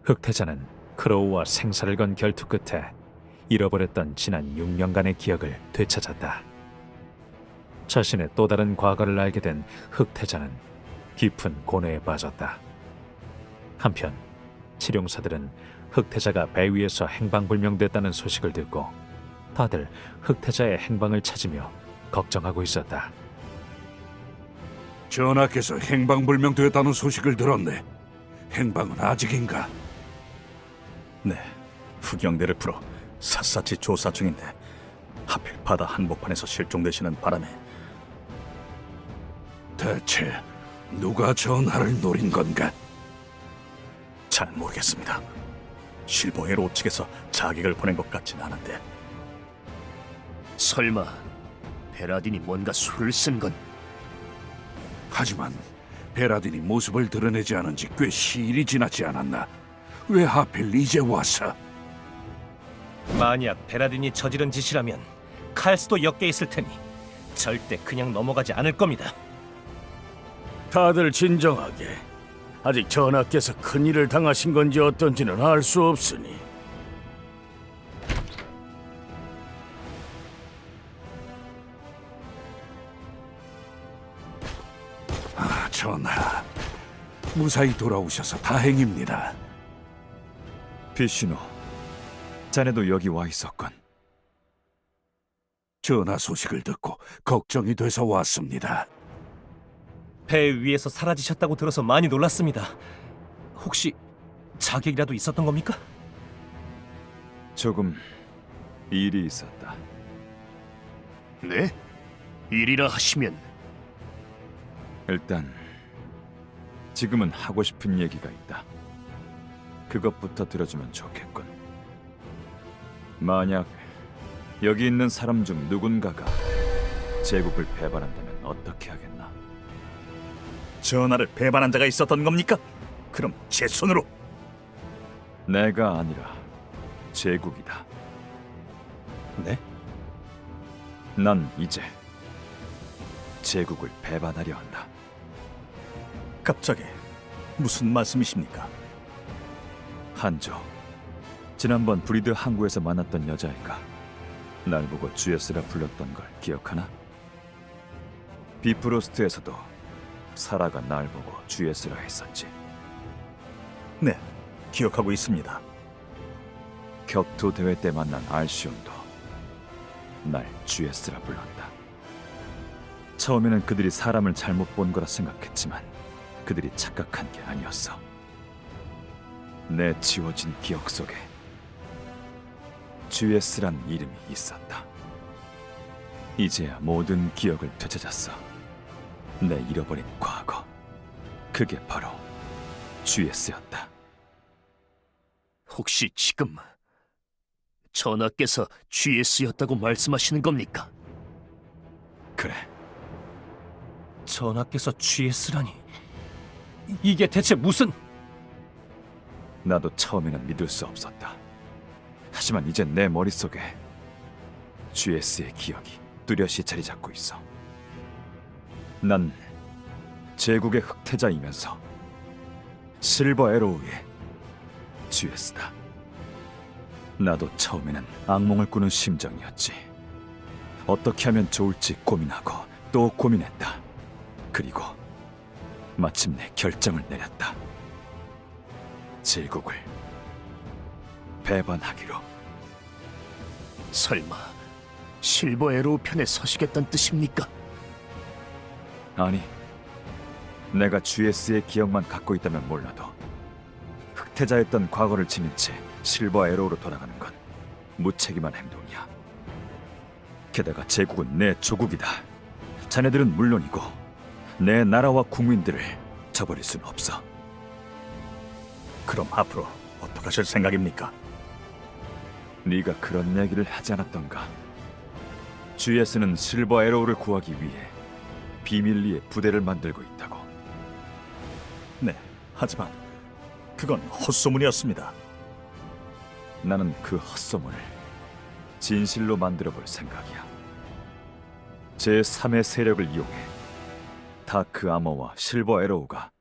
흑태자는 크로우와 생사를 건 결투 끝에 잃어버렸던 지난 6년간의 기억을 되찾았다. 자신의 또 다른 과거를 알게 된 흑태자는 깊은 고뇌에 빠졌다. 한편 치룡사들은 흑태자가 배 위에서 행방불명됐다는 소식을 듣고 다들 흑태자의 행방을 찾으며 걱정하고 있었다. 전하께서 행방불명되었다는 소식을 들었네. 행방은 아직인가? 네, 후경대를 풀어 샅샅이 조사 중인데 하필 바다 한복판에서 실종되시는 바람에 대체 누가 전하를 노린 건가? 잘 모르겠습니다. 실버에로 측에서 자객을 보낸 것 같진 않은데 설마 베라딘이 뭔가 수를 쓴 건? 하지만 베라딘이 모습을 드러내지 않은 지 꽤 시일이 지났지 않았나? 왜 하필 이제 와서? 만약 베라딘이 저지른 짓이라면 칼수도 엮여 있을 테니 절대 그냥 넘어가지 않을 겁니다. 다들 진정하게. 아직 전하께서 큰일을 당하신 건지 어떤지는 알 수 없으니. 전하, 무사히 돌아오셔서 다행입니다. 비시노, 자네도 여기 와 있었건. 전하 소식을 듣고 걱정이 돼서 왔습니다. 배 위에서 사라지셨다고 들어서 많이 놀랐습니다. 혹시 자객이라도 있었던 겁니까? 조금 일이 있었다. 네? 일이라 하시면 일단 지금은 하고 싶은 얘기가 있다. 그것부터 들어주면 좋겠군. 만약 여기 있는 사람 중 누군가가 제국을 배반한다면 어떻게 하겠나? 전하를 배반한 자가 있었던 겁니까? 그럼 제 손으로. 내가 아니라 제국이다. 네? 난 이제 제국을 배반하려 한다. 갑자기 무슨 말씀이십니까? 한조, 지난번 브리드 항구에서 만났던 여자애가 날 보고 주예스라 불렀던 걸 기억하나? 비프로스트에서도 사라가 날 보고 주예스라 했었지. 네, 기억하고 있습니다. 격투 대회 때 만난 알시온도 날 주예스라 불렀다. 처음에는 그들이 사람을 잘못 본 거라 생각했지만 그들이 착각한 게 아니었어. 내 지워진 기억 속에 주예스란 이름이 있었다. 이제야 모든 기억을 되찾았어. 내 잃어버린 과거, 그게 바로 주예스였다. 혹시 지금 전하께서 GS였다고 말씀하시는 겁니까? 그래, 전하께서 GS라니 이게 대체 무슨... 나도 처음에는 믿을 수 없었다. 하지만 이제 내 머릿속에 GS의 기억이 뚜렷이 자리 잡고 있어. 난 제국의 흑태자이면서 실버 에로우의 GS다. 나도 처음에는 악몽을 꾸는 심정이었지. 어떻게 하면 좋을지 고민하고 또 고민했다. 그리고 마침내 결정을 내렸다. 제국을 배반하기로. 설마 실버 에로우 편에 서시겠다는 뜻입니까? 아니, 내가 GS의 기억만 갖고 있다면 몰라도 흑태자였던 과거를 지닌 채 실버 에로우로 돌아가는 건 무책임한 행동이야. 게다가 제국은 내 조국이다. 자네들은 물론이고 내 나라와 국민들을 저버릴 수는 없어. 그럼 앞으로 어떻게 하실 생각입니까? 네가 그런 얘기를 하지 않았던가? GS는 실버 에로우를 구하기 위해 비밀리에 부대를 만들고 있다고. 네, 하지만 그건 헛소문이었습니다. 나는 그 헛소문을 진실로 만들어볼 생각이야. 제3의 세력을 이용해 다크 아머와 실버 에로우가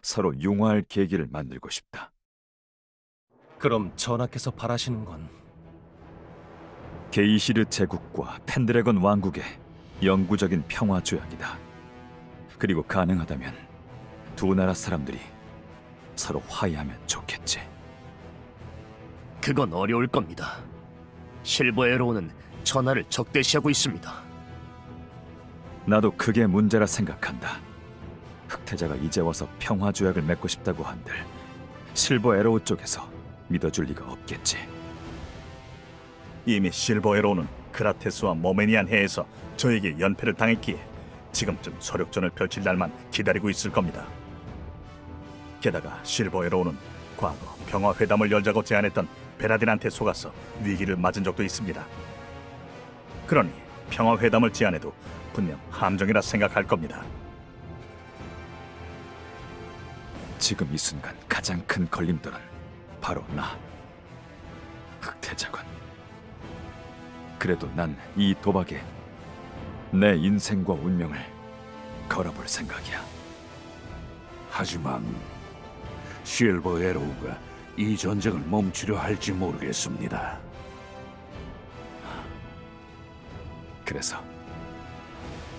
서로 융화할 계기를 만들고 싶다. 그럼 전하께서 바라시는 건 게이시르 제국과 펜드래건 왕국의 영구적인 평화 조약이다. 그리고 가능하다면 두 나라 사람들이 서로 화해하면 좋겠지. 그건 어려울 겁니다. 실버 에로우는 전하를 적대시하고 있습니다. 나도 그게 문제라 생각한다. 흑태자가 이제 와서 평화 조약을 맺고 싶다고 한들 실버 에로우 쪽에서 믿어줄 리가 없겠지. 이미 실버 에로우는 그라테스와 모메니안 해에서 저에게 연패를 당했기에 지금쯤 서력전을 펼칠 날만 기다리고 있을 겁니다. 게다가 실버 에로우는 과거 평화회담을 열자고 제안했던 베라딘한테 속아서 위기를 맞은 적도 있습니다. 그러니 평화회담을 제안해도 분명 함정이라 생각할 겁니다. 지금 이 순간 가장 큰 걸림돌은 바로 나, 흑태자군. 그래도 난 이 도박에 내 인생과 운명을 걸어볼 생각이야. 하지만 실버 에로우가 이 전쟁을 멈추려 할지 모르겠습니다. 그래서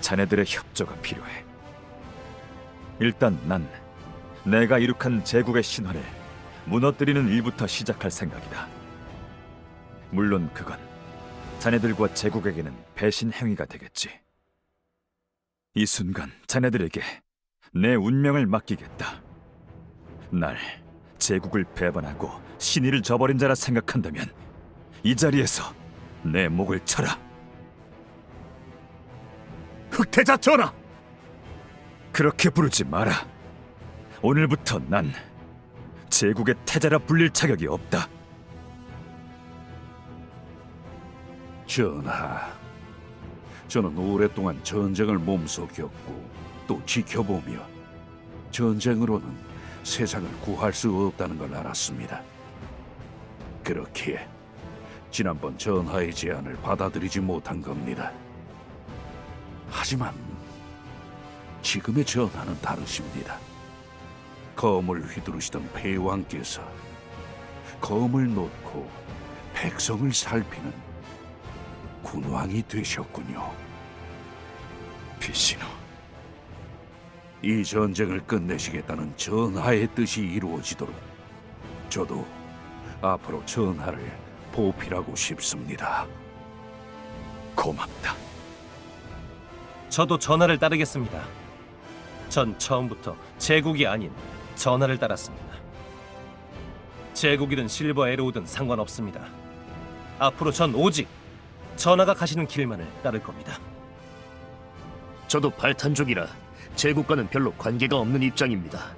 자네들의 협조가 필요해. 일단 난 내가 이룩한 제국의 신화를 무너뜨리는 일부터 시작할 생각이다. 물론 그건 자네들과 제국에게는 배신 행위가 되겠지. 이 순간 자네들에게 내 운명을 맡기겠다. 날 제국을 배반하고 신의를 저버린 자라 생각한다면 이 자리에서 내 목을 쳐라. 흑태자 전하! 그렇게 부르지 마라. 오늘부터 난 제국의 태자라 불릴 자격이 없다. 전하, 저는 오랫동안 전쟁을 몸소 겪고 또 지켜보며 전쟁으로는 세상을 구할 수 없다는 걸 알았습니다. 그렇기에 지난번 전하의 제안을 받아들이지 못한 겁니다. 하지만 지금의 전하는 다르십니다. 검을 휘두르시던 패왕께서 검을 놓고 백성을 살피는 군왕이 되셨군요. 비신호, 이 전쟁을 끝내시겠다는 전하의 뜻이 이루어지도록 저도 앞으로 전하를 보필하고 싶습니다. 고맙다. 저도 전하를 따르겠습니다. 전 처음부터 제국이 아닌 전하를 따랐습니다. 제국이든 실버 에로우든 상관없습니다. 앞으로 전 오직 전하가 가시는 길만을 따를 겁니다. 저도 발탄족이라 제국과는 별로 관계가 없는 입장입니다.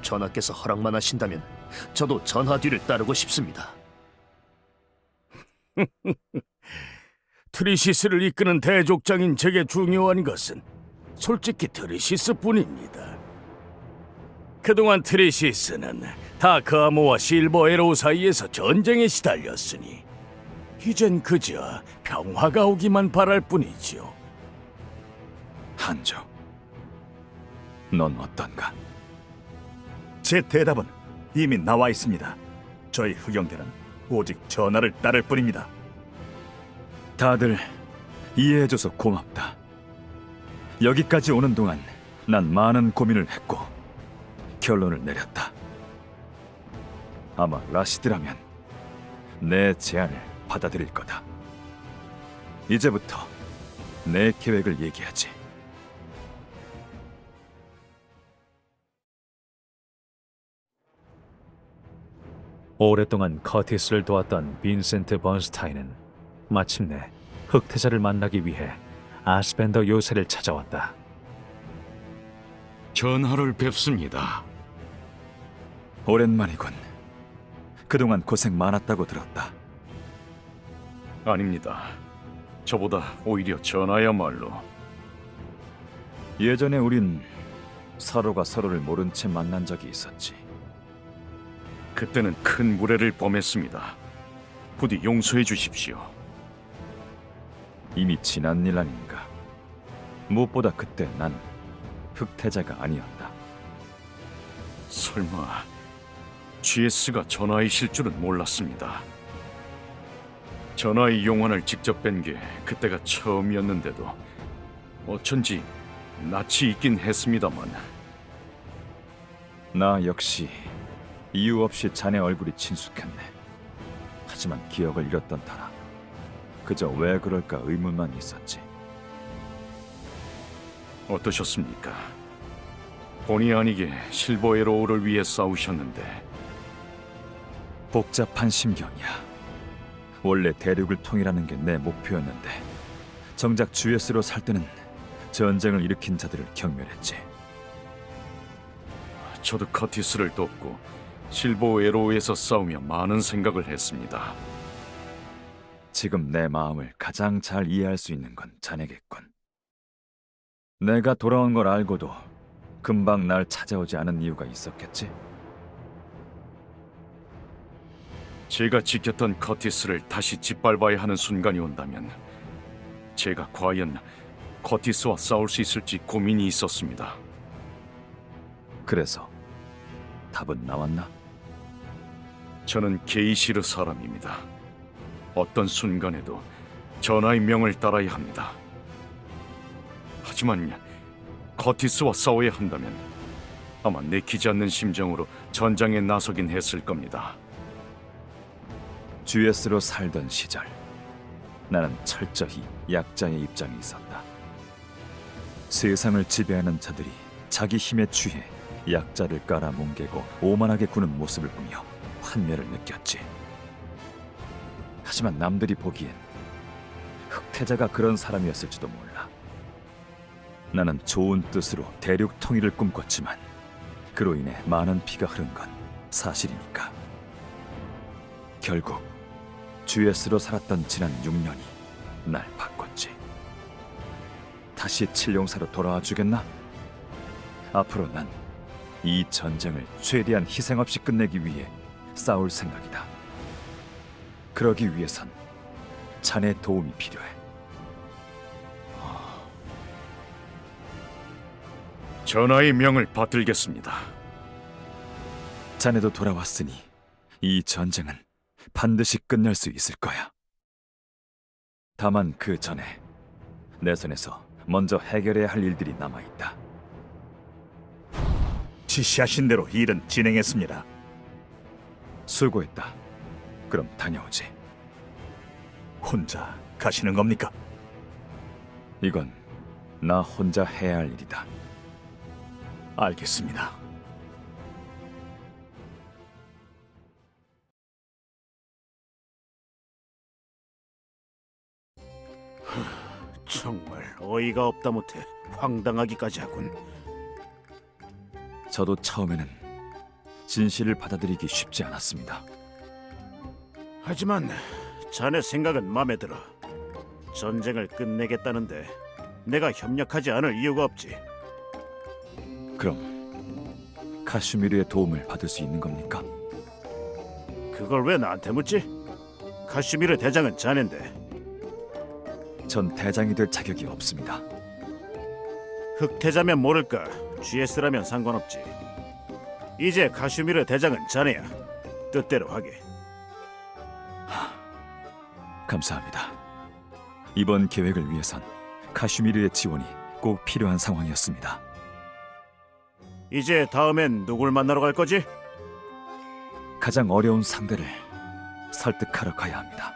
전하께서 허락만 하신다면 저도 전하 뒤를 따르고 싶습니다. 트리시스를 이끄는 대족장인 제게 중요한 것은 솔직히 트리시스뿐입니다. 그동안 트리시스는 다크아모와 실버 에로우 사이에서 전쟁에 시달렸으니 이젠 그저 평화가 오기만 바랄 뿐이지요. 한조, 넌 어떤가? 제 대답은 이미 나와 있습니다. 저희 흑영대는 오직 전하를 따를 뿐입니다. 다들 이해해줘서 고맙다. 여기까지 오는 동안 난 많은 고민을 했고 결론을 내렸다. 아마 라시드라면 내 제안을 받아들일 거다. 이제부터 내 계획을 얘기하지. 오랫동안 커티스를 도왔던 빈센트 번스타인은 마침내 흑태자를 만나기 위해 아스펜더 요새를 찾아왔다. 전하를 뵙습니다. 오랜만이군. 그동안 고생 많았다고 들었다. 아닙니다. 저보다 오히려 전하야말로. 예전에 우린 서로가 서로를 모른 채 만난 적이 있었지. 그때는 큰 무례를 범했습니다. 부디 용서해 주십시오. 이미 지난 일 아닌가. 무엇보다 그때 난 흑태자가 아니었다. 설마 GS가 전하이실 줄은 몰랐습니다. 전하의 용환을 직접 뵌 게 그때가 처음이었는데도 어쩐지 낯이 있긴 했습니다만 나 역시 이유 없이 자네 얼굴이 친숙했네. 하지만 기억을 잃었던 터라 그저 왜 그럴까 의문만 있었지. 어떠셨습니까? 본의 아니게 실버 에로우를 위해 싸우셨는데 복잡한 심경이야. 원래 대륙을 통일하는 게 내 목표였는데 정작 GS로 살 때는 전쟁을 일으킨 자들을 경멸했지. 저도 커티스를 돕고 실버 에로우에서 싸우며 많은 생각을 했습니다. 지금 내 마음을 가장 잘 이해할 수 있는 건 자네겠군. 내가 돌아온 걸 알고도 금방 날 찾아오지 않은 이유가 있었겠지? 제가 지켰던 커티스를 다시 짓밟아야 하는 순간이 온다면 제가 과연 커티스와 싸울 수 있을지 고민이 있었습니다. 그래서 답은 나왔나? 저는 게이시르 사람입니다. 어떤 순간에도 전하의 명을 따라야 합니다. 하지만 커티스와 싸워야 한다면 아마 내키지 않는 심정으로 전장에 나서긴 했을 겁니다. GS로 살던 시절 나는 철저히 약자의 입장에 있었다. 세상을 지배하는 자들이 자기 힘에 취해 약자를 깔아뭉개고 오만하게 구는 모습을 보며 환멸을 느꼈지. 하지만 남들이 보기엔 흑태자가 그런 사람이었을지도 몰라. 나는 좋은 뜻으로 대륙 통일을 꿈꿨지만 그로 인해 많은 피가 흐른 건 사실이니까. 결국 GS로 살았던 지난 6년이 날 바꿨지. 다시 칠룡사로 돌아와 주겠나? 앞으로 난 이 전쟁을 최대한 희생 없이 끝내기 위해 싸울 생각이다. 그러기 위해선 자네 도움이 필요해. 전하의 명을 받들겠습니다. 자네도 돌아왔으니 이 전쟁은 반드시 끝낼 수 있을 거야. 다만 그 전에 내 손에서 먼저 해결해야 할 일들이 남아있다. 지시하신 대로 일은 진행했습니다. 수고했다. 그럼 다녀오지. 혼자 가시는 겁니까? 이건 나 혼자 해야 할 일이다. 알겠습니다. 정말 어이가 없다 못해 황당하기까지 하군. 저도 처음에는 진실을 받아들이기 쉽지 않았습니다. 하지만 자네 생각은 마음에 들어. 전쟁을 끝내겠다는데 내가 협력하지 않을 이유가 없지. 그럼 카슈미르의 도움을 받을 수 있는 겁니까? 그걸 왜 나한테 묻지? 카슈미르 대장은 자넨데. 전 대장이 될 자격이 없습니다. 흑태자면 모를까, GS라면 상관없지. 이제 카슈미르 대장은 자네야. 뜻대로 하게. 감사합니다. 이번 계획을 위해선 카슈미르의 지원이 꼭 필요한 상황이었습니다. 이제 다음엔 누굴 만나러 갈 거지? 가장 어려운 상대를 설득하러 가야 합니다.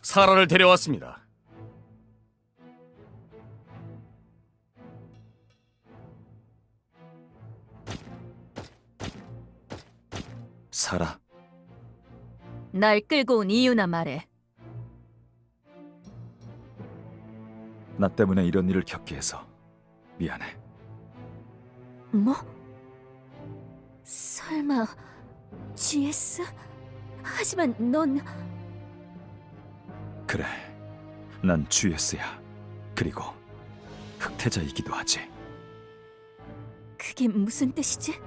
사라를 데려왔습니다. 사라, 날 끌고 온 이유나 말해. 나 때문에 이런 일을 겪게 해서 미안해. 뭐? 설마 GS? 하지만 넌... 그래, 난 GS야. 그리고 흑태자이기도 하지. 그게 무슨 뜻이지?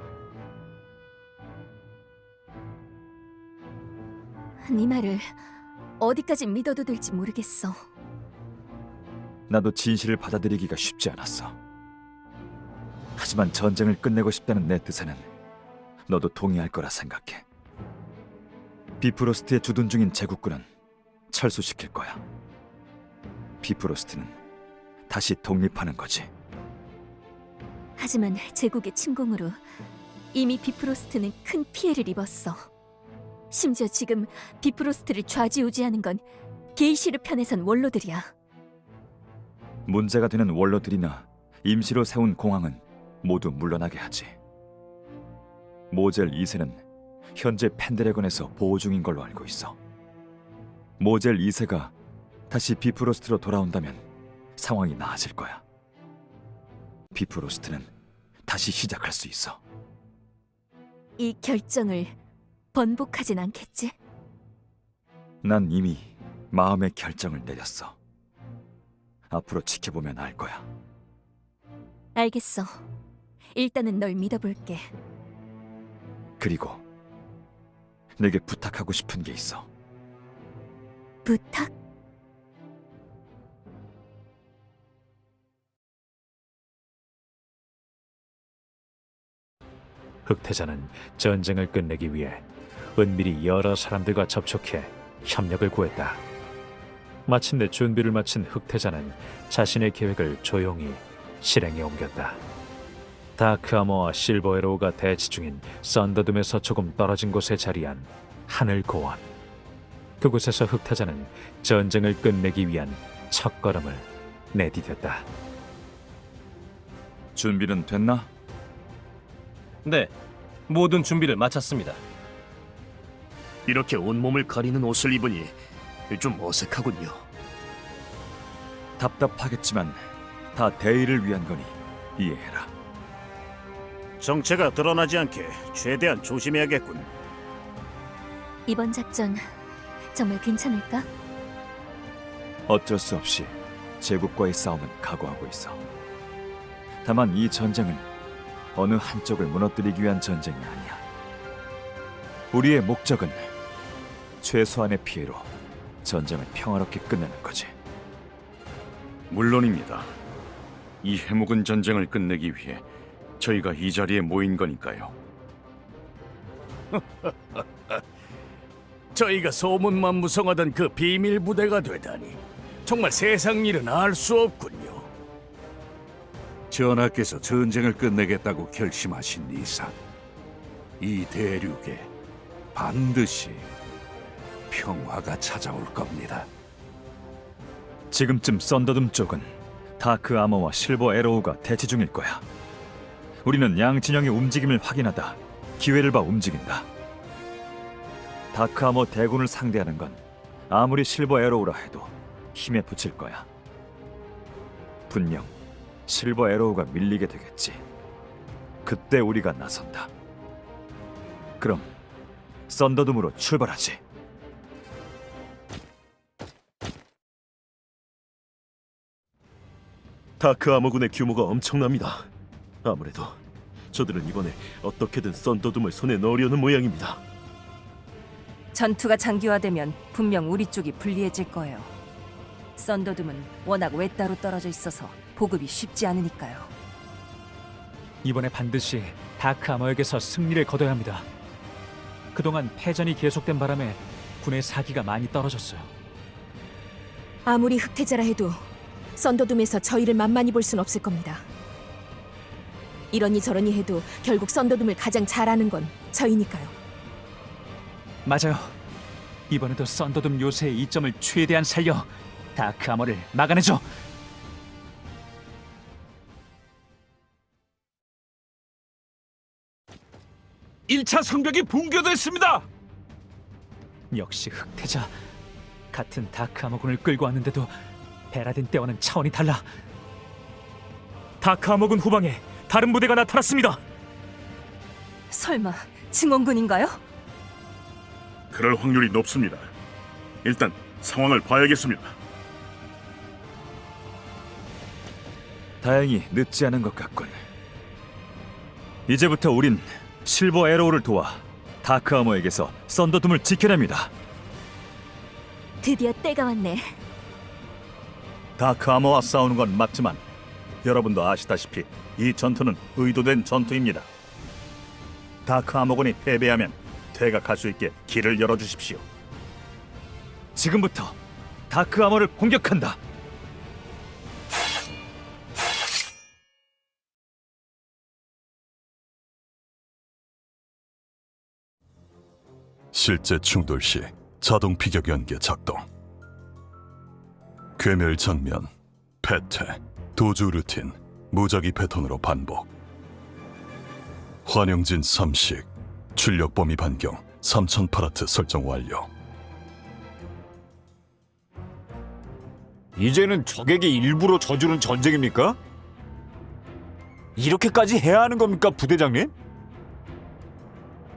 네 말을 어디까지 믿어도 될지 모르겠어. 나도 진실을 받아들이기가 쉽지 않았어. 하지만 전쟁을 끝내고 싶다는 내 뜻에는 너도 동의할 거라 생각해. 비프로스트에 주둔 중인 제국군은 철수시킬 거야. 비프로스트는 다시 독립하는 거지. 하지만 제국의 침공으로 이미 비프로스트는 큰 피해를 입었어. 심지어 지금 비프로스트를 좌지우지하는 건 게이시르 편에 선 원로들이야. 문제가 되는 원로들이나 임시로 세운 공항은 모두 물러나게 하지. 모젤 2세는 현재 펜드래곤에서 보호 중인 걸로 알고 있어. 모젤 2세가 다시 비프로스트로 돌아온다면 상황이 나아질 거야. 비프로스트는 다시 시작할 수 있어. 이 결정을 번복하진 않겠지? 난 이미 마음의 결정을 내렸어. 앞으로 지켜보면 알 거야. 알겠어. 일단은 널 믿어볼게. 그리고 내게 부탁하고 싶은 게 있어. 부탁? 흑태자는 전쟁을 끝내기 위해 은밀히 여러 사람들과 접촉해 협력을 구했다. 마침내 준비를 마친 흑태자는 자신의 계획을 조용히 실행에 옮겼다. 다크아머와 실버 에로우가 대치 중인 썬더둠에서 조금 떨어진 곳에 자리한 하늘 고원. 그곳에서 흑태자는 전쟁을 끝내기 위한 첫걸음을 내디뎠다. 준비는 됐나? 네, 모든 준비를 마쳤습니다. 이렇게 온몸을 가리는 옷을 입으니 좀 어색하군요. 답답하겠지만 다 대의를 위한 거니 이해해라. 정체가 드러나지 않게 최대한 조심해야겠군. 이번 작전 정말 괜찮을까? 어쩔 수 없이 제국과의 싸움은 각오하고 있어. 다만 이 전쟁은 어느 한쪽을 무너뜨리기 위한 전쟁이 아니야. 우리의 목적은 최소한의 피해로 전쟁을 평화롭게 끝내는 거지. 물론입니다. 이 해묵은 전쟁을 끝내기 위해 저희가 이 자리에 모인 거니까요. 저희가 소문만 무성하던 그 비밀 부대가 되다니 정말 세상 일은 알 수 없군요. 전하께서 전쟁을 끝내겠다고 결심하신 이상 이 대륙에 반드시 평화가 찾아올 겁니다. 지금쯤 썬더둠 쪽은 다크 아머와 실버 에로우가 대치 중일 거야. 우리는 양 진영의 움직임을 확인하다 기회를 봐 움직인다. 다크 아머 대군을 상대하는 건 아무리 실버 에로우라 해도 힘에 부칠 거야. 분명 실버 에로우가 밀리게 되겠지. 그때 우리가 나선다. 그럼 썬더둠으로 출발하지. 다크 아머군의 규모가 엄청납니다. 아무래도 저들은 이번에 어떻게든 썬더둠을 손에 넣으려는 모양입니다. 전투가 장기화되면 분명 우리 쪽이 불리해질 거예요. 썬더둠은 워낙 외따로 떨어져 있어서 보급이 쉽지 않으니까요. 이번에 반드시 다크아머에게서 승리를 거둬야 합니다. 그동안 패전이 계속된 바람에 군의 사기가 많이 떨어졌어요. 아무리 흑태자라 해도 썬더둠에서 저희를 만만히 볼 순 없을 겁니다. 이러니 저러니 해도 결국 썬더둠을 가장 잘 아는 건 저희니까요. 맞아요. 이번에도 썬더둠 요새의 이점을 최대한 살려 다크아머를 막아내죠. (1차) 성벽이 붕괴됐습니다. 역시 흑태자. 같은 다크아머군을 끌고 왔는데도 베라딘 때와는 차원이 달라. 다크아머군 후방에 다른 부대가 나타났습니다. 설마 증원군인가요? 그럴 확률이 높습니다. 일단 상황을 봐야겠습니다. 다행히 늦지 않은 것 같군. 이제부터 우린 실버 에로우를 도와 다크 아머에게서 썬더둠을 지켜냅니다. 드디어 때가 왔네. 다크아머와 싸우는 건 맞지만 여러분도 아시다시피 이 전투는 의도된 전투입니다. 다크아머군이 패배하면 퇴각할 수 있게 길을 열어주십시오. 지금부터 다크 아머를 공격한다. 실제 충돌 시 자동 피격 연계 작동. 괴멸 장면, 패퇴, 도주 루틴, 무작위 패턴으로 반복. 환영진 삼식, 출력 범위 반경 3000파라트 설정 완료. 이제는 적에게 일부러 져주는 전쟁입니까? 이렇게까지 해야 하는 겁니까, 부대장님?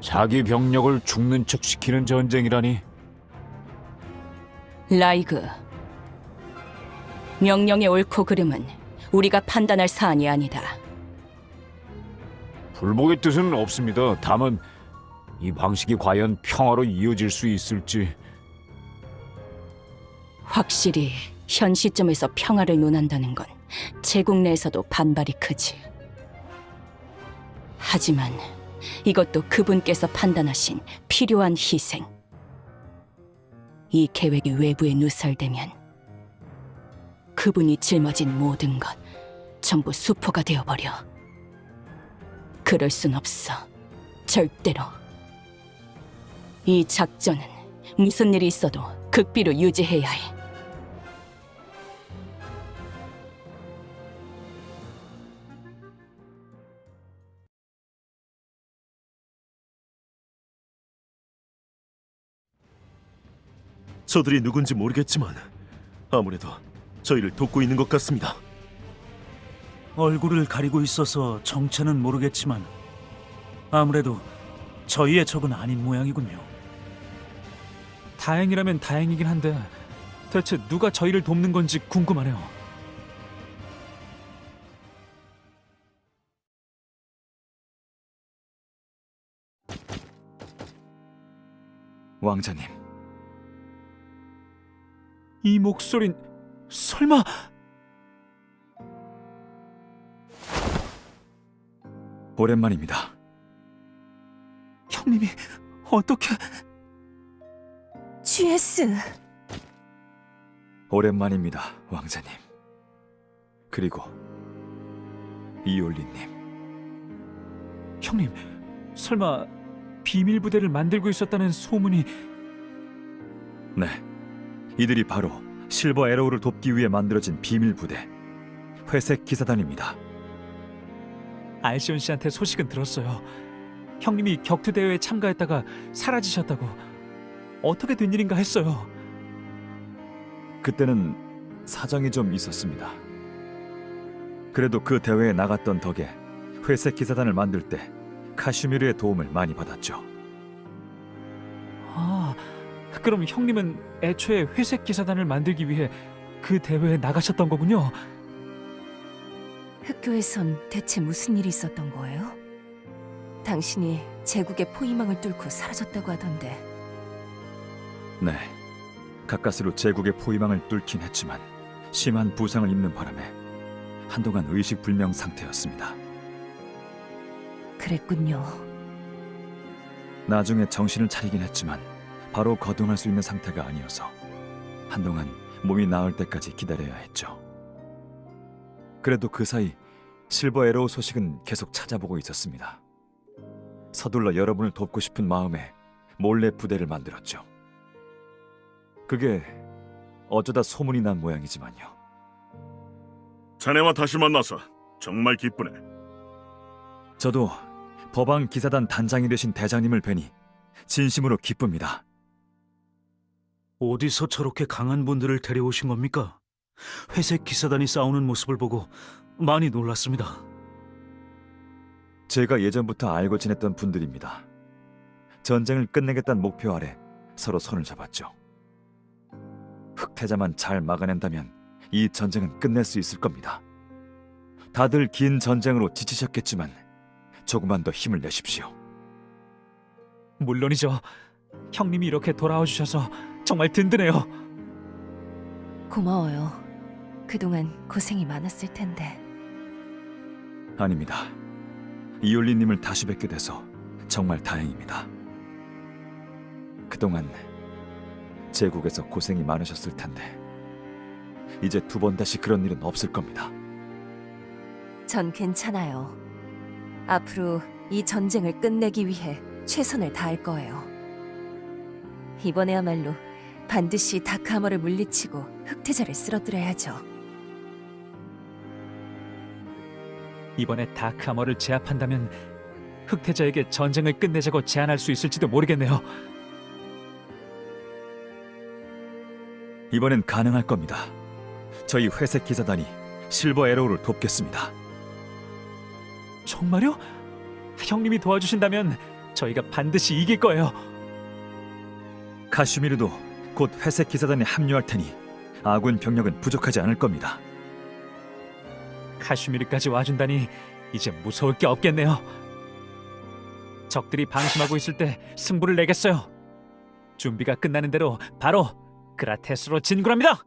자기 병력을 죽는 척 시키는 전쟁이라니. 라이그, 명령의 옳고 그름은 우리가 판단할 사안이 아니다. 불복의 뜻은 없습니다. 다만 이 방식이 과연 평화로 이어질 수 있을지. 확실히 현 시점에서 평화를 논한다는 건 제국 내에서도 반발이 크지. 하지만 이것도 그분께서 판단하신 필요한 희생. 이 계획이 외부에 누설되면 그분이 짊어진 모든 것 전부 수포가 되어버려. 그럴 순 없어. 절대로. 이 작전은 무슨 일이 있어도 극비로 유지해야 해. 저들이 누군지 모르겠지만 아무래도 저희를 돕고 있는 것 같습니다. 얼굴을 가리고 있어서 정체는 모르겠지만 아무래도 저희의 적은 아닌 모양이군요. 다행이라면 다행이긴 한데 대체 누가 저희를 돕는 건지 궁금하네요. 왕자님, 이 목소린 설마... 오랜만입니다. 형님이 어떻게... GS. 오랜만입니다, 왕자님. 그리고 이올리님. 형님, 설마 비밀 부대를 만들고 있었다는 소문이... 네, 이들이 바로 실버 에로우를 돕기 위해 만들어진 비밀 부대 회색 기사단입니다. 알시온 씨한테 소식은 들었어요. 형님이 격투 대회에 참가했다가 사라지셨다고. 어떻게 된 일인가 했어요. 그때는 사정이 좀 있었습니다. 그래도 그 대회에 나갔던 덕에 회색 기사단을 만들 때 카슈미르의 도움을 많이 받았죠. 아, 그럼 형님은 애초에 회색 기사단을 만들기 위해 그 대회에 나가셨던 거군요. 흑교에선 대체 무슨 일이 있었던 거예요? 당신이 제국의 포위망을 뚫고 사라졌다고 하던데. 네, 가까스로 제국의 포위망을 뚫긴 했지만 심한 부상을 입는 바람에 한동안 의식불명 상태였습니다. 그랬군요. 나중에 정신을 차리긴 했지만 바로 거동할 수 있는 상태가 아니어서 한동안 몸이 나을 때까지 기다려야 했죠. 그래도 그 사이 실버 에로우 소식은 계속 찾아보고 있었습니다. 서둘러 여러분을 돕고 싶은 마음에 몰래 부대를 만들었죠. 그게 어쩌다 소문이 난 모양이지만요. 자네와 다시 만나서 정말 기쁘네. 저도 법왕 기사단 단장이 되신 대장님을 뵈니 진심으로 기쁩니다. 어디서 저렇게 강한 분들을 데려오신 겁니까? 회색 기사단이 싸우는 모습을 보고 많이 놀랐습니다. 제가 예전부터 알고 지냈던 분들입니다. 전쟁을 끝내겠다는 목표 아래 서로 손을 잡았죠. 흑태자만 잘 막아낸다면 이 전쟁은 끝낼 수 있을 겁니다. 다들 긴 전쟁으로 지치셨겠지만 조금만 더 힘을 내십시오. 물론이죠. 형님이 이렇게 돌아와 주셔서 정말 든든해요. 고마워요. 그동안 고생이 많았을 텐데. 아닙니다. 이올리님을 다시 뵙게 돼서 정말 다행입니다. 그동안 제국에서 고생이 많으셨을 텐데 이제 두 번 다시 그런 일은 없을 겁니다. 전 괜찮아요. 앞으로 이 전쟁을 끝내기 위해 최선을 다할 거예요. 이번에야말로 반드시 다크하머를 물리치고 흑태자를 쓰러뜨려야죠. 이번에 다크아머를 제압한다면 흑태자에게 전쟁을 끝내자고 제안할 수 있을지도 모르겠네요. 이번엔 가능할 겁니다. 저희 회색 기사단이 실버 에로우를 돕겠습니다. 정말요? 형님이 도와주신다면 저희가 반드시 이길 거예요. 카슈미르도 곧 회색 기사단에 합류할 테니 아군 병력은 부족하지 않을 겁니다. 카슈미르까지 와준다니 이제 무서울 게 없겠네요. 적들이 방심하고 있을 때 승부를 내겠어요. 준비가 끝나는 대로 바로 그라테스로 진군합니다.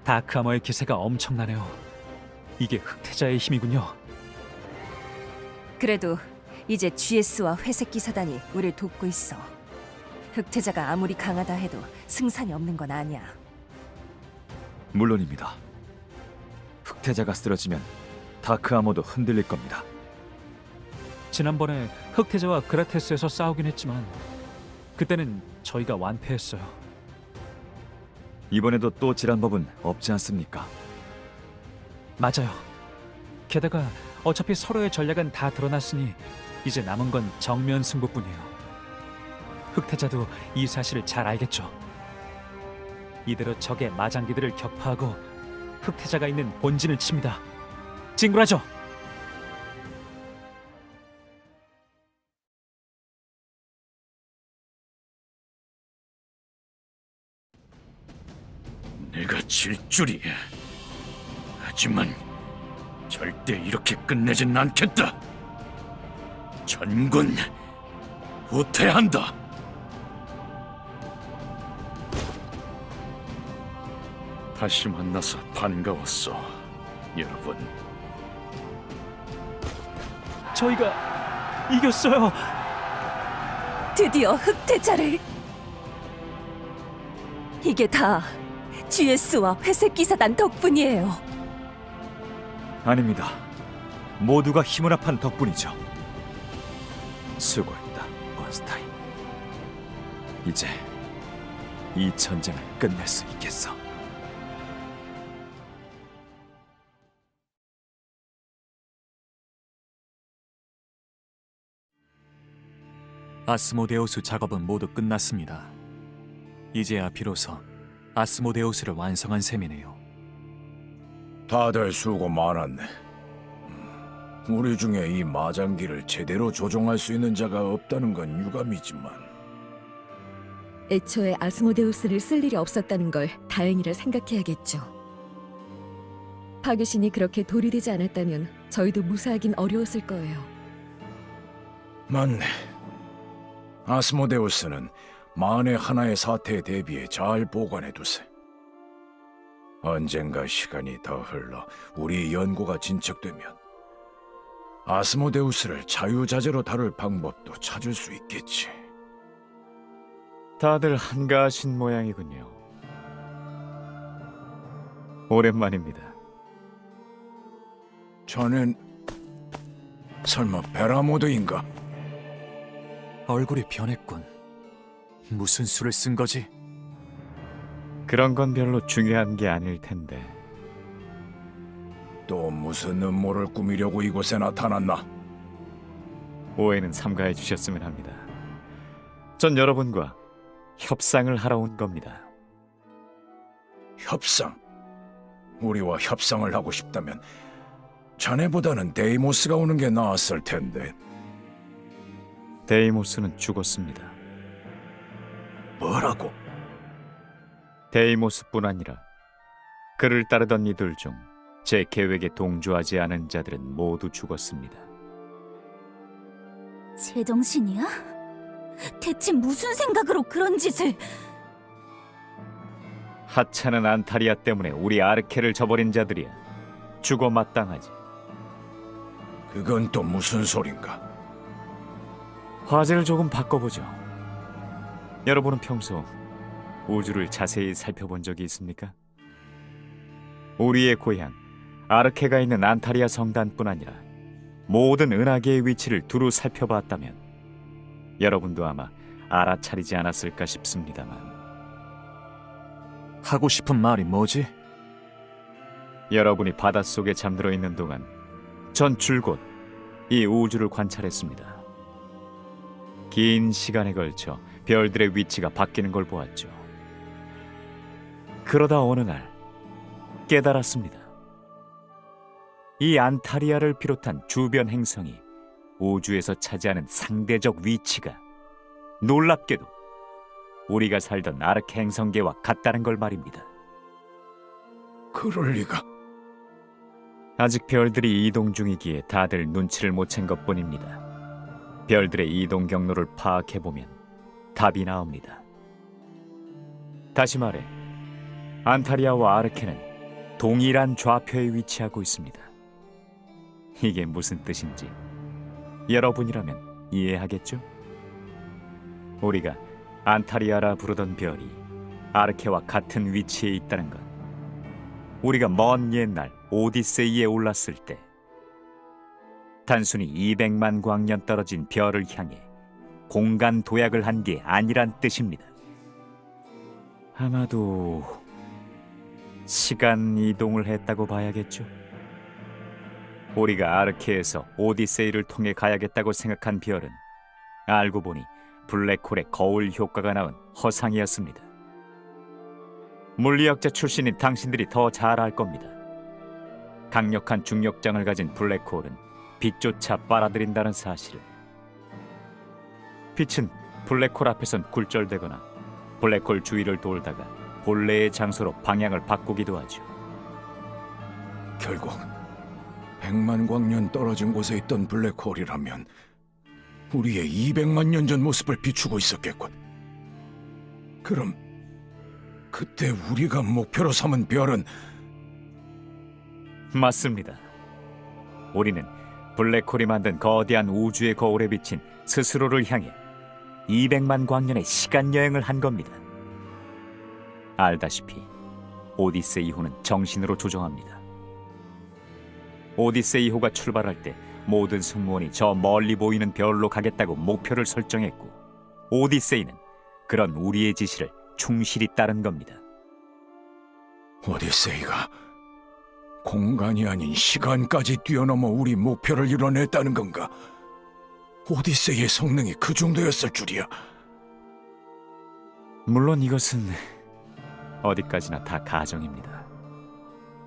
다크아머의 기세가 엄청나네요. 이게 흑태자의 힘이군요. 그래도 이제 GS와 회색 기사단이 우릴 돕고 있어. 흑태자가 아무리 강하다 해도 승산이 없는 건 아니야. 물론입니다. 흑태자가 쓰러지면 다크아머도 흔들릴 겁니다. 지난번에 흑태자와 그라테스에서 싸우긴 했지만 그때는 저희가 완패했어요. 이번에도 또 지란 법은 없지 않습니까? 맞아요. 게다가 어차피 서로의 전략은 다 드러났으니 이제 남은 건 정면 승부뿐이에요. 흑태자도 이 사실을 잘 알겠죠. 이대로 적의 마장기들을 격파하고 흑태자가 있는 본진을 칩니다. 진군하죠. 내가 질 줄이야. 하지만 절대 이렇게 끝내진 않겠다. 전군 후퇴한다. 다시 만나서 반가웠어, 여러분. 저희가 이겼어요. 드디어 흑태자를. 이게 다 GS와 회색 기사단 덕분이에요. 아닙니다. 모두가 힘을 합한 덕분이죠. 수고했다, 번스타인. 이제 이 전쟁을 끝낼 수 있겠어. 아스모데우스 작업은 모두 끝났습니다. 이제야 비로소 아스모데우스를 완성한 셈이네요. 다들 수고 많았네. 우리 중에 이 마장기를 제대로 조종할 수 있는 자가 없다는 건 유감이지만 애초에 아스모데우스를 쓸 일이 없었다는 걸 다행이라 생각해야겠죠. 파괴신이 그렇게 도리되지 않았다면 저희도 무사하긴 어려웠을 거예요. 맞네. 아스모데우스는 만에 하나의 사태에 대비해 잘 보관해두세. 언젠가 시간이 더 흘러 우리의 연구가 진척되면 아스모데우스를 자유자재로 다룰 방법도 찾을 수 있겠지. 다들 한가하신 모양이군요. 오랜만입니다. 자넨 설마 베라모드인가? 얼굴이 변했군. 무슨 수를 쓴 거지? 그런 건 별로 중요한 게 아닐 텐데. 또 무슨 음모를 꾸미려고 이곳에 나타났나? 오해는 삼가해 주셨으면 합니다. 전 여러분과 협상을 하러 온 겁니다. 협상? 우리와 협상을 하고 싶다면 자네보다는 데이모스가 오는 게 나았을 텐데. 데이모스는 죽었습니다. 뭐라고? 데이모스뿐 아니라 그를 따르던 이들 중 제 계획에 동조하지 않은 자들은 모두 죽었습니다. 제정신이야? 대체 무슨 생각으로 그런 짓을... 하찮은 안타리아 때문에 우리 아르케를 저버린 자들이야 죽어 마땅하지. 그건 또 무슨 소린가? 화제를 조금 바꿔보죠. 여러분은 평소 우주를 자세히 살펴본 적이 있습니까? 우리의 고향 아르케가 있는 안타리아 성단뿐 아니라 모든 은하계의 위치를 두루 살펴봤다면 여러분도 아마 알아차리지 않았을까 싶습니다만, 하고 싶은 말이 뭐지? 여러분이 바닷속에 잠들어 있는 동안 전 줄곧 이 우주를 관찰했습니다. 긴 시간에 걸쳐 별들의 위치가 바뀌는 걸 보았죠. 그러다 어느 날 깨달았습니다. 이 안타리아를 비롯한 주변 행성이 우주에서 차지하는 상대적 위치가 놀랍게도 우리가 살던 아르케 행성계와 같다는 걸 말입니다. 그럴 리가. 아직 별들이 이동 중이기에 다들 눈치를 못 챈 것뿐입니다. 별들의 이동 경로를 파악해보면 답이 나옵니다. 다시 말해 안타리아와 아르케는 동일한 좌표에 위치하고 있습니다. 이게 무슨 뜻인지 여러분이라면 이해하겠죠? 우리가 안타리아라 부르던 별이 아르케와 같은 위치에 있다는 건 우리가 먼 옛날 오디세이에 올랐을 때 단순히 200만 광년 떨어진 별을 향해 공간 도약을 한 게 아니란 뜻입니다. 아마도 시간 이동을 했다고 봐야겠죠. 우리가 아르케에서 오디세이를 통해 가야겠다고 생각한 별은 알고 보니 블랙홀의 거울 효과가 나온 허상이었습니다. 물리학자 출신인 당신들이 더 잘 알 겁니다. 강력한 중력장을 가진 블랙홀은 빛조차 빨아들인다는 사실을. 빛은 블랙홀 앞에선 굴절되거나 블랙홀 주위를 돌다가 본래의 장소로 방향을 바꾸기도 하죠. 결국 100만 광년 떨어진 곳에 있던 블랙홀이라면 우리의 200만 년 전 모습을 비추고 있었겠군. 그럼 그때 우리가 목표로 삼은 별은... 맞습니다. 우리는 블랙홀이 만든 거대한 우주의 거울에 비친 스스로를 향해 200만 광년의 시간 여행을 한 겁니다. 알다시피 오디세이호는 정신으로 조종합니다. 오디세이호가 출발할 때 모든 승무원이 저 멀리 보이는 별로 가겠다고 목표를 설정했고, 오디세이는 그런 우리의 지시를 충실히 따른 겁니다. 오디세이가 공간이 아닌 시간까지 뛰어넘어 우리 목표를 이뤄냈다는 건가? 오디세이의 성능이 그 정도였을 줄이야. 물론 이것은 어디까지나 다 가정입니다.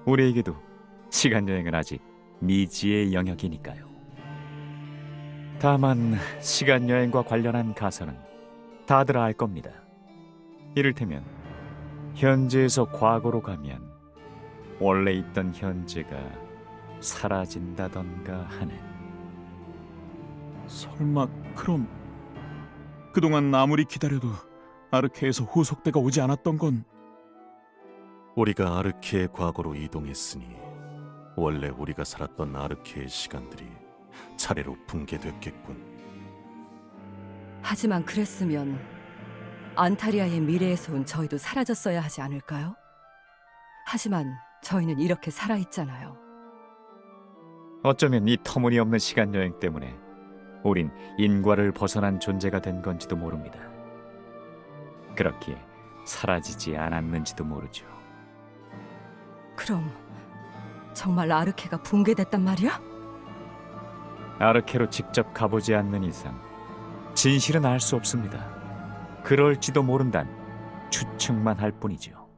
우리에게도 시간여행은 아직 미지의 영역이니까요. 다만 시간여행과 관련한 가설은 다들 알 겁니다. 이를테면 현재에서 과거로 가면 원래 있던 현재가 사라진다던가 하는. 설마 그럼 그동안 아무리 기다려도 아르케에서 후속대가 오지 않았던 건... 우리가 아르케의 과거로 이동했으니 원래 우리가 살았던 아르케의 시간들이 차례로 붕괴됐겠군. 하지만 그랬으면 안타리아의 미래에서 온 저희도 사라졌어야 하지 않을까요? 하지만 저희는 이렇게 살아있잖아요. 어쩌면 이 터무니없는 시간여행 때문에 우린 인과를 벗어난 존재가 된 건지도 모릅니다. 그렇기에 사라지지 않았는지도 모르죠. 그럼 정말 아르케가 붕괴됐단 말이야? 아르케로 직접 가보지 않는 이상 진실은 알 수 없습니다. 그럴지도 모른단 추측만 할 뿐이죠.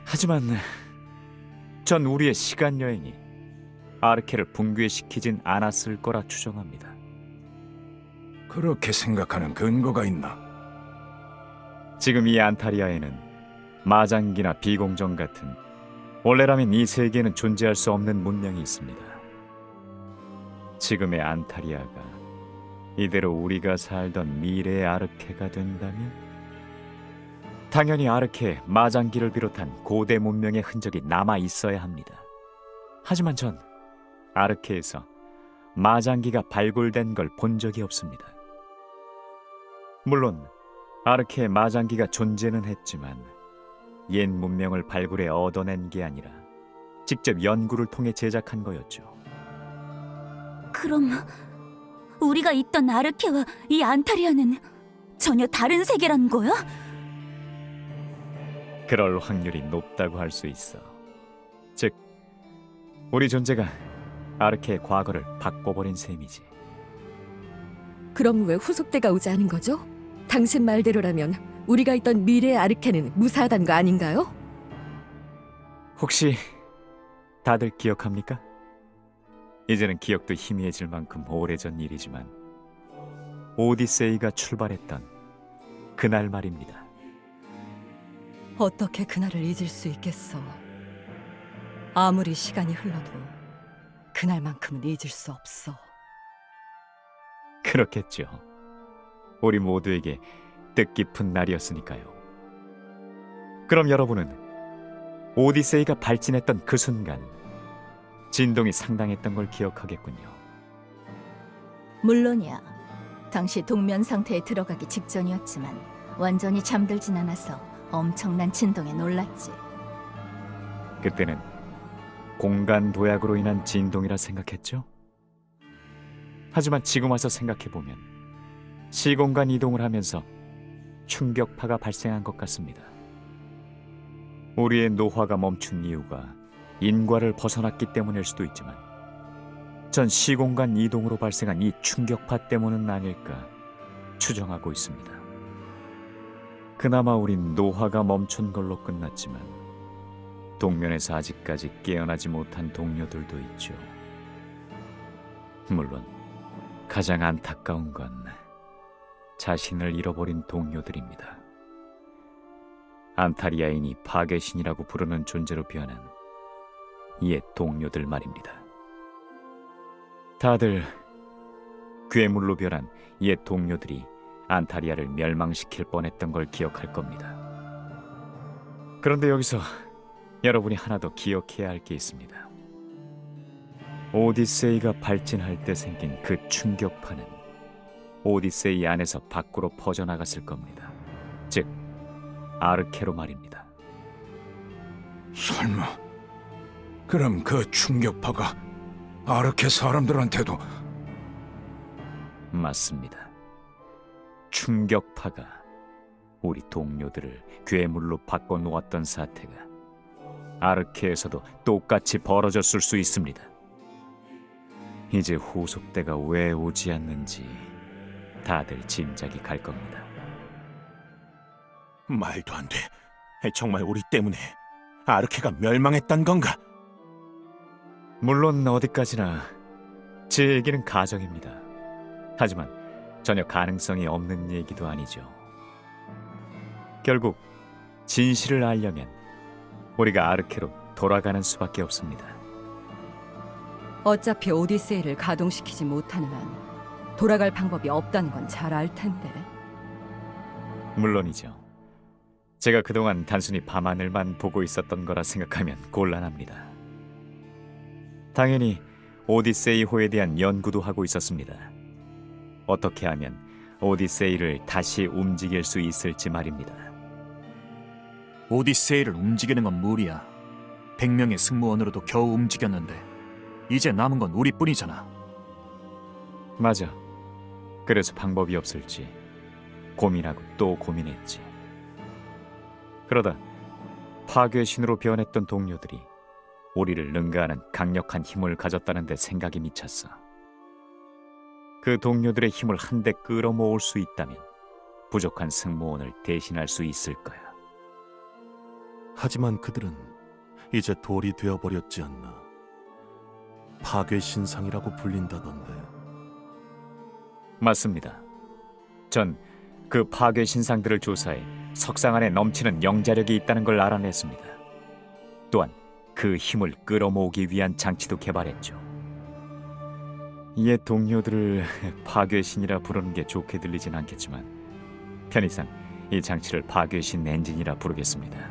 하지만 전 우리의 시간여행이 아르케를 붕괴시키진 않았을 거라 추정합니다. 그렇게 생각하는 근거가 있나? 지금 이 안타리아에는 마장기나 비공정 같은 원래라면 이 세계에는 존재할 수 없는 문명이 있습니다. 지금의 안타리아가 이대로 우리가 살던 미래의 아르케가 된다면? 당연히 아르케에 마장기를 비롯한 고대 문명의 흔적이 남아 있어야 합니다. 하지만 전 아르케에서 마장기가 발굴된 걸 본 적이 없습니다. 물론 아르케에 마장기가 존재는 했지만 옛 문명을 발굴해 얻어낸 게 아니라 직접 연구를 통해 제작한 거였죠. 그럼 우리가 있던 아르케와 이 안타리아는 전혀 다른 세계라는 거야? 그럴 확률이 높다고 할 수 있어. 즉, 우리 존재가 아르케의 과거를 바꿔버린 셈이지. 그럼 왜 후속대가 오지 않은 거죠? 당신 말대로라면 우리가 있던 미래의 아르케는 무사하단 거 아닌가요? 혹시 다들 기억합니까? 이제는 기억도 희미해질 만큼 오래전 일이지만 오디세이가 출발했던 그날 말입니다. 어떻게 그날을 잊을 수 있겠어. 아무리 시간이 흘러도 그날만큼은 잊을 수 없어. 그렇겠죠. 우리 모두에게 뜻깊은 날이었으니까요. 그럼 여러분은 오디세이가 발진했던 그 순간 진동이 상당했던 걸 기억하겠군요. 물론이야. 당시 동면 상태에 들어가기 직전이었지만 완전히 잠들진 않아서 엄청난 진동에 놀랐지. 그때는 공간 도약으로 인한 진동이라 생각했죠? 하지만 지금 와서 생각해보면 시공간 이동을 하면서 충격파가 발생한 것 같습니다. 우리의 노화가 멈춘 이유가 인과를 벗어났기 때문일 수도 있지만 전 시공간 이동으로 발생한 이 충격파 때문은 아닐까 추정하고 있습니다. 그나마 우린 노화가 멈춘 걸로 끝났지만 동면에서 아직까지 깨어나지 못한 동료들도 있죠. 물론 가장 안타까운 건 자신을 잃어버린 동료들입니다. 안타리아인이 파괴신이라고 부르는 존재로 변한 옛 동료들 말입니다. 다들 괴물로 변한 옛 동료들이 안타리아를 멸망시킬 뻔했던 걸 기억할 겁니다. 그런데 여기서 여러분이 하나 더 기억해야 할 게 있습니다. 오디세이가 발진할 때 생긴 그 충격파는 오디세이 안에서 밖으로 퍼져나갔을 겁니다. 즉, 아르케로 말입니다. 설마 그럼 그 충격파가 아르케 사람들한테도? 맞습니다. 충격파가 우리 동료들을 괴물로 바꿔놓았던 사태가 아르케에서도 똑같이 벌어졌을 수 있습니다. 이제 후속대가 왜 오지 않는지 다들 짐작이 갈 겁니다. 말도 안 돼. 정말 우리 때문에 아르케가 멸망했단 건가? 물론 어디까지나 제 얘기는 가정입니다. 하지만 전혀 가능성이 없는 얘기도 아니죠. 결국 진실을 알려면 우리가 아르케로 돌아가는 수밖에 없습니다. 어차피 오디세이를 가동시키지 못하는 한 돌아갈 방법이 없다는 건 잘 알 텐데. 물론이죠. 제가 그동안 단순히 밤하늘만 보고 있었던 거라 생각하면 곤란합니다. 당연히 오디세이호에 대한 연구도 하고 있었습니다. 어떻게 하면 오디세이를 다시 움직일 수 있을지 말입니다. 오디세이를 움직이는 건 무리야. 100명의 승무원으로도 겨우 움직였는데 이제 남은 건 우리뿐이잖아. 맞아. 그래서 방법이 없을지 고민하고 또 고민했지. 그러다 파괴신으로 변했던 동료들이 우리를 능가하는 강력한 힘을 가졌다는 데 생각이 미쳤어. 그 동료들의 힘을 한데 끌어모을 수 있다면 부족한 승무원을 대신할 수 있을 거야. 하지만 그들은 이제 돌이 되어버렸지 않나. 파괴신상이라고 불린다던데. 맞습니다. 전 그 파괴신상들을 조사해 석상 안에 넘치는 영자력이 있다는 걸 알아냈습니다. 또한 그 힘을 끌어모으기 위한 장치도 개발했죠. 옛 동료들을 파괴신이라 부르는 게 좋게 들리진 않겠지만 편의상 이 장치를 파괴신 엔진이라 부르겠습니다.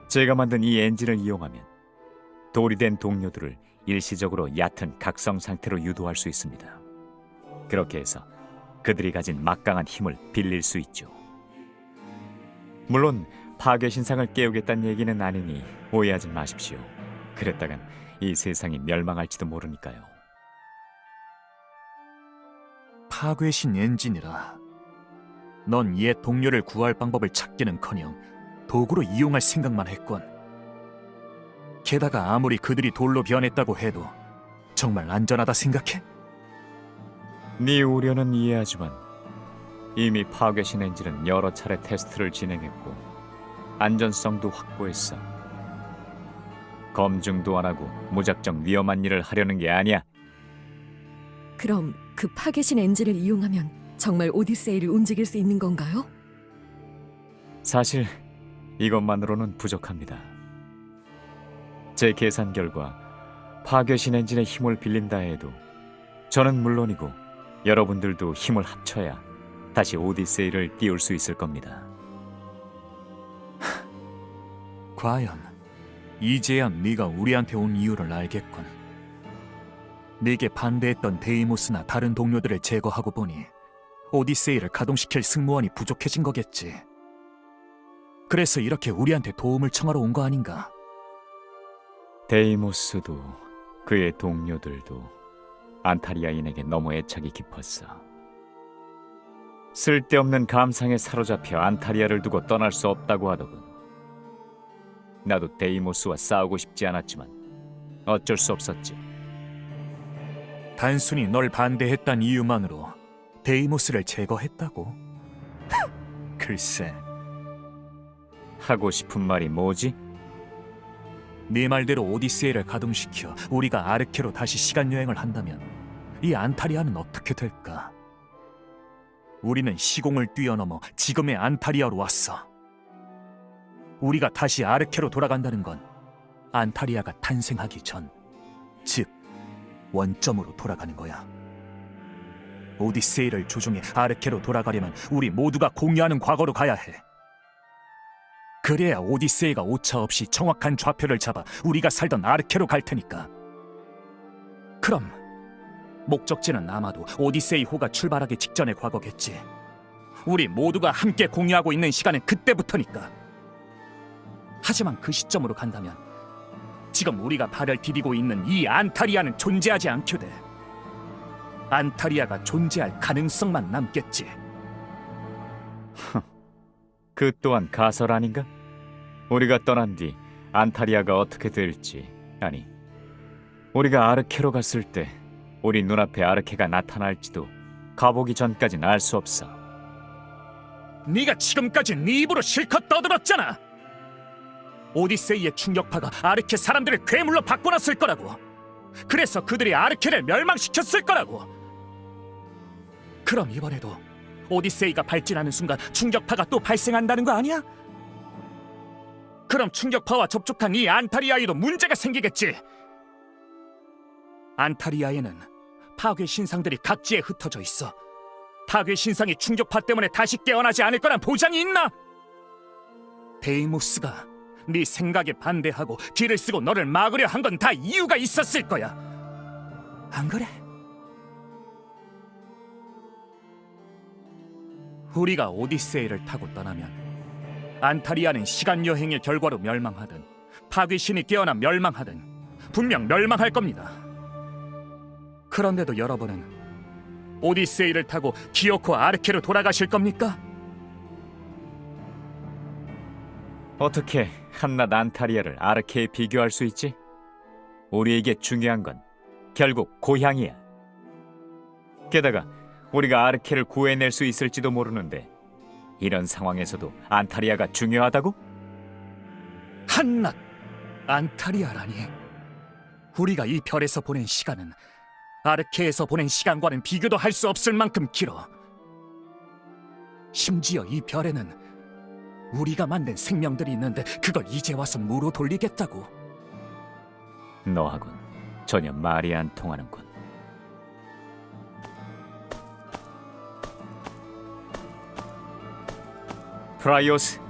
제가 만든 이 엔진을 이용하면 돌이 된 동료들을 일시적으로 얕은 각성 상태로 유도할 수 있습니다. 그렇게 해서 그들이 가진 막강한 힘을 빌릴 수 있죠. 물론 파괴신상을 깨우겠다는 얘기는 아니니 오해하지 마십시오. 그랬다간 이 세상이 멸망할지도 모르니까요. 파괴신 엔진이라. 넌 옛 동료를 구할 방법을 찾기는커녕 도구로 이용할 생각만 했건. 게다가 아무리 그들이 돌로 변했다고 해도 정말 안전하다 생각해? 네 우려는 이해하지만 이미 파괴신 엔진은 여러 차례 테스트를 진행했고 안전성도 확보했어. 검증도 안 하고 무작정 위험한 일을 하려는 게 아니야. 그럼 그 파괴신 엔진을 이용하면 정말 오디세이를 움직일 수 있는 건가요? 사실 이것만으로는 부족합니다. 제 계산 결과 파괴신 엔진의 힘을 빌린다 해도 저는 물론이고 여러분들도 힘을 합쳐야 다시 오디세이를 띄울 수 있을 겁니다. 과연 이제야 네가 우리한테 온 이유를 알겠군. 네게 반대했던 데이모스나 다른 동료들을 제거하고 보니 오디세이를 가동시킬 승무원이 부족해진 거겠지. 그래서 이렇게 우리한테 도움을 청하러 온 거 아닌가? 데이모스도 그의 동료들도 안타리아인에게 너무 애착이 깊었어. 쓸데없는 감상에 사로잡혀 안타리아를 두고 떠날 수 없다고 하더군. 나도 데이모스와 싸우고 싶지 않았지만 어쩔 수 없었지. 단순히 널 반대했단 이유만으로 데이모스를 제거했다고? 글쎄. 하고 싶은 말이 뭐지? 네 말대로 오디세이를 가동시켜 우리가 아르케로 다시 시간여행을 한다면 이 안타리아는 어떻게 될까? 우리는 시공을 뛰어넘어 지금의 안타리아로 왔어. 우리가 다시 아르케로 돌아간다는 건 안타리아가 탄생하기 전, 즉 원점으로 돌아가는 거야. 오디세이를 조종해 아르케로 돌아가려면 우리 모두가 공유하는 과거로 가야 해. 그래야 오디세이가 오차 없이 정확한 좌표를 잡아 우리가 살던 아르케로 갈 테니까. 그럼 목적지는 아마도 오디세이호가 출발하기 직전의 과거겠지. 우리 모두가 함께 공유하고 있는 시간은 그때부터니까. 하지만 그 시점으로 간다면 지금 우리가 발을 디디고 있는 이 안타리아는 존재하지 않게 돼. 안타리아가 존재할 가능성만 남겠지. 그 또한 가설 아닌가? 우리가 떠난 뒤 안타리아가 어떻게 될지, 아니 우리가 아르케로 갔을 때 우리 눈앞에 아르케가 나타날지도 가보기 전까진 알 수 없어. 네가 지금까지 네 입으로 실컷 떠들었잖아. 오디세이의 충격파가 아르케 사람들을 괴물로 바꿔놨을 거라고. 그래서 그들이 아르케를 멸망시켰을 거라고. 그럼 이번에도 오디세이가 발진하는 순간 충격파가 또 발생한다는 거 아니야? 그럼 충격파와 접촉한 이 안타리아에도 문제가 생기겠지. 안타리아에는 파괴 신상들이 각지에 흩어져 있어. 파괴 신상이 충격파 때문에 다시 깨어나지 않을 거란 보장이 있나? 데이모스가 네 생각에 반대하고 길을 쓰고 너를 막으려 한 건 다 이유가 있었을 거야. 안 그래? 우리가 오디세이를 타고 떠나면 안타리아는 시간 여행의 결과로 멸망하든 파괴신이 깨어나 멸망하든 분명 멸망할 겁니다. 그런데도 여러분은 오디세이를 타고 기어코 아르케로 돌아가실 겁니까? 어떻게 한낱 안타리아를 아르케에 비교할 수 있지? 우리에게 중요한 건 결국 고향이야. 게다가 우리가 아르케를 구해낼 수 있을지도 모르는데 이런 상황에서도 안타리아가 중요하다고? 한낱 안타리아라니. 우리가 이 별에서 보낸 시간은 아르케에서 보낸 시간과는 비교도 할 수 없을 만큼 길어. 심지어 이 별에는 우리가 만든 생명들이 있는데 그걸 이제 와서 무로 돌리겠다고. 너하군 전혀 말이 안 통하는군. 프라이오스,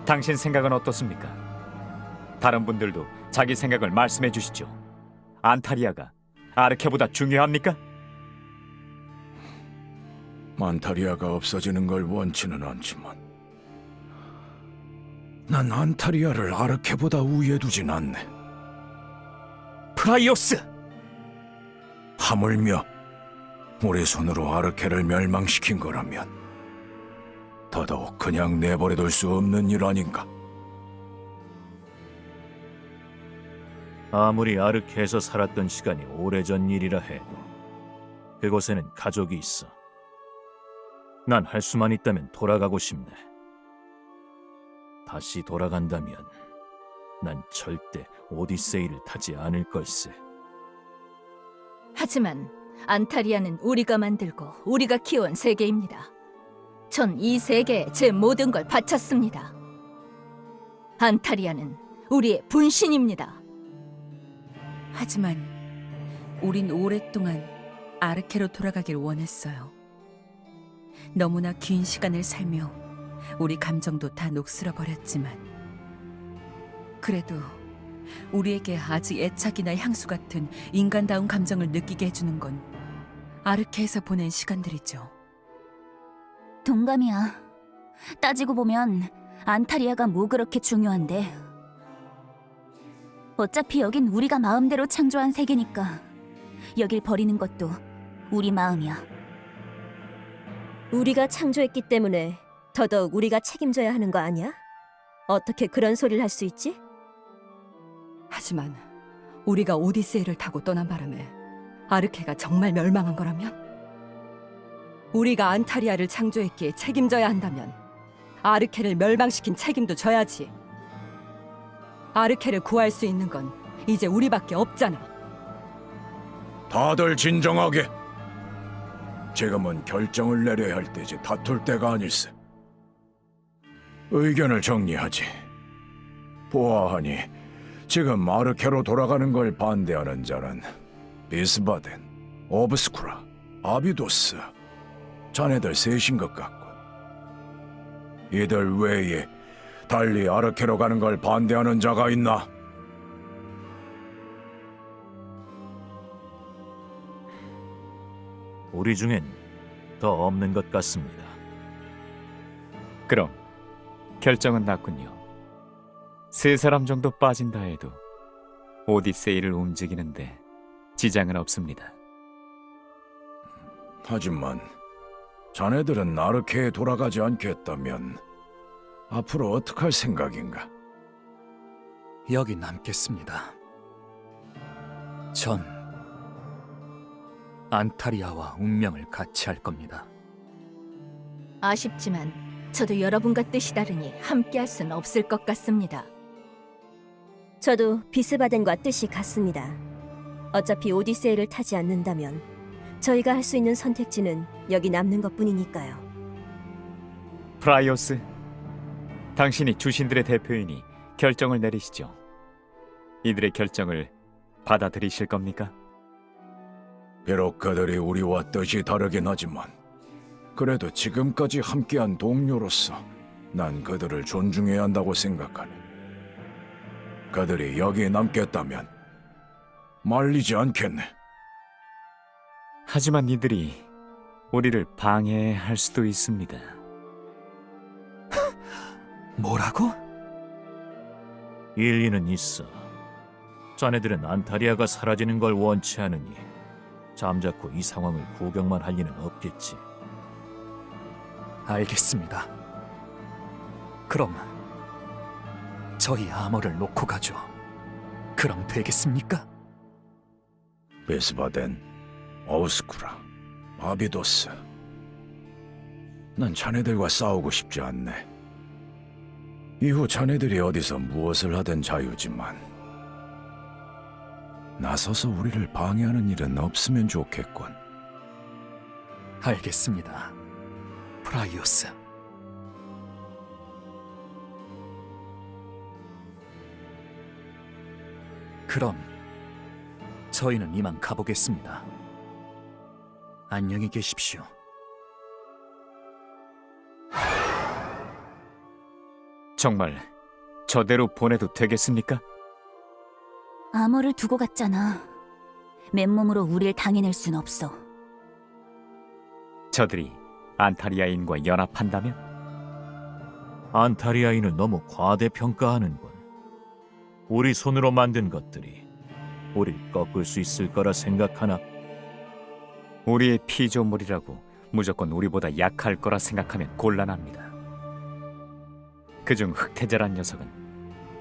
당신 생각은 어떻습니까? 다른 분들도 자기 생각을 말씀해 주시죠. 안타리아가 아르케보다 중요합니까? 안타리아가 없어지는 걸 원치는 않지만 난 안타리아를 아르케보다 우위에 두진 않네. 프라이오스! 하물며 우리 손으로 아르케를 멸망시킨 거라면 더더욱 그냥 내버려둘 수 없는 일 아닌가? 아무리 아르케에서 살았던 시간이 오래전 일이라 해도 그곳에는 가족이 있어. 난 할 수만 있다면 돌아가고 싶네. 다시 돌아간다면 난 절대 오디세이를 타지 않을 걸세. 하지만 안타리아는 우리가 만들고 우리가 키운 세계입니다. 전 이 세계에 제 모든 걸 바쳤습니다. 안타리아는 우리의 분신입니다. 하지만 우린 오랫동안 아르케로 돌아가길 원했어요. 너무나 긴 시간을 살며 우리 감정도 다 녹슬어 버렸지만 그래도 우리에게 아직 애착이나 향수 같은 인간다운 감정을 느끼게 해주는 건 아르케에서 보낸 시간들이죠. 동감이야. 따지고 보면 안타리아가 뭐 그렇게 중요한데. 어차피 여긴 우리가 마음대로 창조한 세계니까 여길 버리는 것도 우리 마음이야. 우리가 창조했기 때문에 더더욱 우리가 책임져야 하는 거 아니야? 어떻게 그런 소리를 할 수 있지? 하지만 우리가 오디세이를 타고 떠난 바람에 아르케가 정말 멸망한 거라면? 우리가 안타리아를 창조했기에 책임져야 한다면 아르케를 멸망시킨 책임도 져야지. 아르케를 구할 수 있는 건 이제 우리밖에 없잖아. 다들 진정하게. 지금은 결정을 내려야 할 때지 다툴 때가 아닐세. 의견을 정리하지. 보아하니 지금 아르케로 돌아가는 걸 반대하는 자는 비스바덴, 오브스쿠라, 아비도스, 자네들 셋인 것 같군. 이들 외에 달리 아르케로 가는 걸 반대하는 자가 있나? 우리 중엔 더 없는 것 같습니다. 그럼 결정은 났군요. 세 사람 정도 빠진다 해도 오디세이를 움직이는데 지장은 없습니다. 하지만 자네들은 아르케에 돌아가지 않겠다면 앞으로 어떻게 할 생각인가? 여기 남겠습니다. 전 안타리아와 운명을 같이 할 겁니다. 아쉽지만 저도 여러분과 뜻이 다르니 함께할 수는 없을 것 같습니다. 저도 비스바덴과 뜻이 같습니다. 어차피 오디세이를 타지 않는다면 저희가 할 수 있는 선택지는 여기 남는 것뿐이니까요. 프라이오스, 당신이 주신들의 대표이니 결정을 내리시죠. 이들의 결정을 받아들이실 겁니까? 비록 그들이 우리와 뜻이 다르긴 하지만 그래도 지금까지 함께한 동료로서 난 그들을 존중해야 한다고 생각하네. 그들이 여기에 남겠다면 말리지 않겠네. 하지만 이들이 우리를 방해할 수도 있습니다. 뭐라고? 일리는 있어. 자네들은 안타리아가 사라지는 걸 원치 않으니 잠자코 이 상황을 구경만 할 리는 없겠지. 알겠습니다. 그럼 저희 아머를 놓고 가죠. 그럼 되겠습니까? 베스바덴, 오우스쿠라, 아비도스. 난 자네들과 싸우고 싶지 않네. 이후 자네들이 어디서 무엇을 하든 자유지만 나서서 우리를 방해하는 일은 없으면 좋겠군. 알겠습니다. 프라이오스. 그럼 저희는 이만 가보겠습니다. 안녕히 계십시오. 정말 저대로 보내도 되겠습니까? 암호를 두고 갔잖아. 맨몸으로 우릴 당해낼 순 없어. 저들이 안타리아인과 연합한다면? 안타리아인을 너무 과대평가하는군. 우리 손으로 만든 것들이 우릴 꺾을 수 있을 거라 생각하나? 우리의 피조물이라고 무조건 우리보다 약할 거라 생각하면 곤란합니다. 그중 흑태자란 녀석은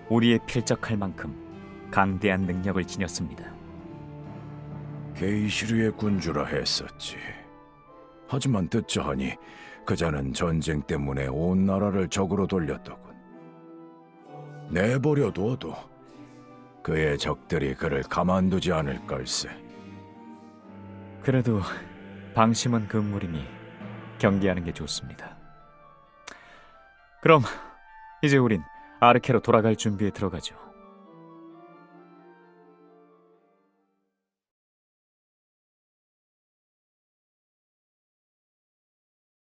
우리에 필적할 만큼 강대한 능력을 지녔습니다. 게이시르의 군주라 했었지. 하지만 듣자 하니 그자는 전쟁 때문에 온 나라를 적으로 돌렸더군. 내버려둬도 그의 적들이 그를 가만두지 않을 걸세. 그래도 방심은 금물이니 경계하는 게 좋습니다. 그럼 이제 우린 아르케로 돌아갈 준비에 들어가죠.